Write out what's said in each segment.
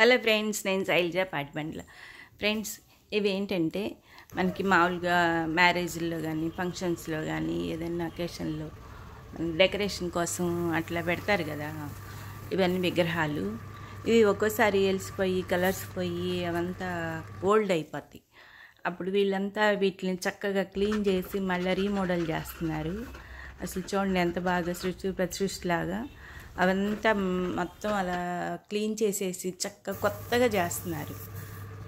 Hello friends, నేను Shailaja Patibandla. Friends, ఇవి ఏంటంటే మనకి మామూలుగా మ్యారేజ్లో కానీ ఫంక్షన్స్లో కానీ ఏదైనా అకేషన్లో డెకరేషన్ కోసం అట్లా పెడతారు కదా, ఇవన్నీ విగ్రహాలు. ఇవి ఒక్కోసారి ఎలిసిపోయి కలర్స్ పోయి అవంతా ఓల్డ్ అయిపోతాయి. అప్పుడు వీళ్ళంతా వీటిని చక్కగా క్లీన్ చేసి మళ్ళీ రీమోడల్ చేస్తున్నారు. అసలు చూడండి ఎంత బాగా సృష్టి ప్రతిసృష్టిలాగా అవంతా మొత్తం అలా క్లీన్ చేసేసి చక్కగా కొత్తగా చేస్తున్నారు.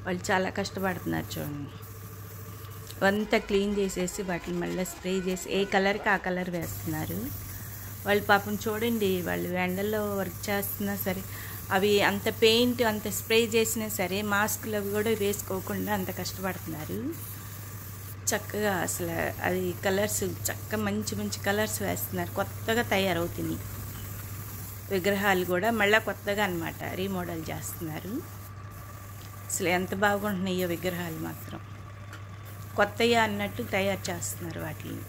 వాళ్ళు చాలా కష్టపడుతున్నారు చూడండి. అవంతా క్లీన్ చేసేసి వాటిని మళ్ళీ స్ప్రే చేసి ఏ కలర్కి ఆ కలర్ వేస్తున్నారు. వాళ్ళు పాపం చూడండి, వాళ్ళు ఎండల్లో వర్క్ చేస్తున్నా సరే అవి అంత పెయింట్ అంత స్ప్రే చేసినా సరే మాస్కులు అవి కూడా వేసుకోకుండా అంత కష్టపడుతున్నారు. చక్కగా అసలు అది కలర్స్ చక్కగా మంచి మంచి కలర్స్ వేస్తున్నారు. కొత్తగా తయారవుతున్నాయి విగ్రహాలు కూడా, మళ్ళీ కొత్తగా అన్నమాట రీమోడల్ చేస్తున్నారు. అసలు ఎంత బాగుంటున్నాయో విగ్రహాలు మాత్రం కొత్తగా అన్నట్టు తయారు చేస్తున్నారు వాటిని.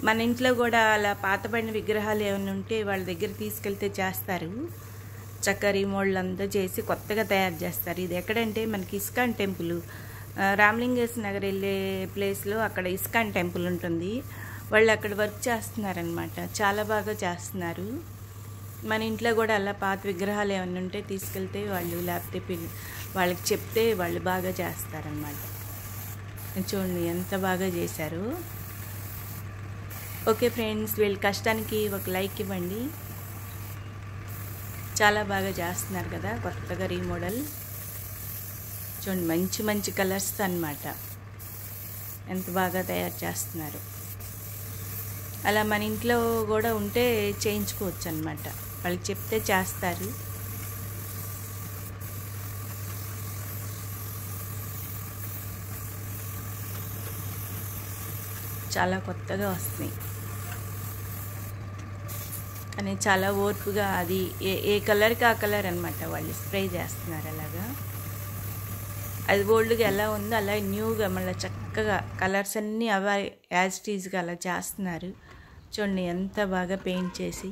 మన ఇంట్లో కూడా అలా పాతబడిన విగ్రహాలు ఏమైనా ఉంటే వాళ్ళ దగ్గర తీసుకెళ్తే చేస్తారు. చక్కగా రీమోడల్ అంతా చేసి కొత్తగా తయారు చేస్తారు. ఇది ఎక్కడంటే మనకి ఇస్కాన్ టెంపుల్, రామలింగేశ్వర నగర్ వెళ్ళే ప్లేస్లో అక్కడ ఇస్కాన్ టెంపుల్ ఉంటుంది. వాళ్ళు అక్కడ వర్క్ చేస్తున్నారనమాట, చాలా బాగా చేస్తున్నారు. మన ఇంట్లో కూడా అలా పాత విగ్రహాలు ఏమైనా ఉంటే తీసుకెళ్తే వాళ్ళు, లేకపోతే వాళ్ళకి చెప్తే వాళ్ళు బాగా చేస్తారనమాట. చూడండి ఎంత బాగా చేశారు. ఓకే ఫ్రెండ్స్, వీళ్ళ కష్టానికి ఒక లైక్ ఇవ్వండి. చాలా బాగా చేస్తున్నారు కదా కొత్తగా రీమోడల్. చూడండి మంచి మంచి కలర్స్ అన్నమాట, ఎంత బాగా తయారు చేస్తున్నారు. అలా మన ఇంట్లో కూడా ఉంటే చేయించుకోవచ్చు అన్నమాట, వాళ్ళకి చెప్తే చేస్తారు. చాలా కొత్తగా వస్తున్నాయి కానీ చాలా ఓర్పుగా అది ఏ కలర్కి ఆ కలర్ అనమాట వాళ్ళు స్ప్రే చేస్తున్నారు. అలాగా అది ఓల్డ్గా ఎలా ఉందో అలా న్యూగా మళ్ళీ చక్కగా కలర్స్ అన్నీ అవి యాజ్ టీజ్గా అలా చేస్తున్నారు. చూడండి ఎంత బాగా పెయింట్ చేసి.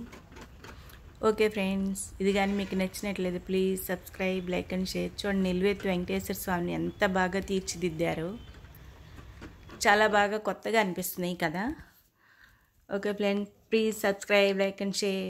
ఓకే ఫ్రెండ్స్, ఇది కానీ మీకు నచ్చినట్లయితే please subscribe, like and share. చూడండి నిలువెత్తు వెంకటేశ్వర స్వామిని ఎంత బాగా తీర్చిదిద్దారో, చాలా బాగా కొత్తగా అనిపిస్తున్నాయి కదా. Okay friends, please subscribe, like and share.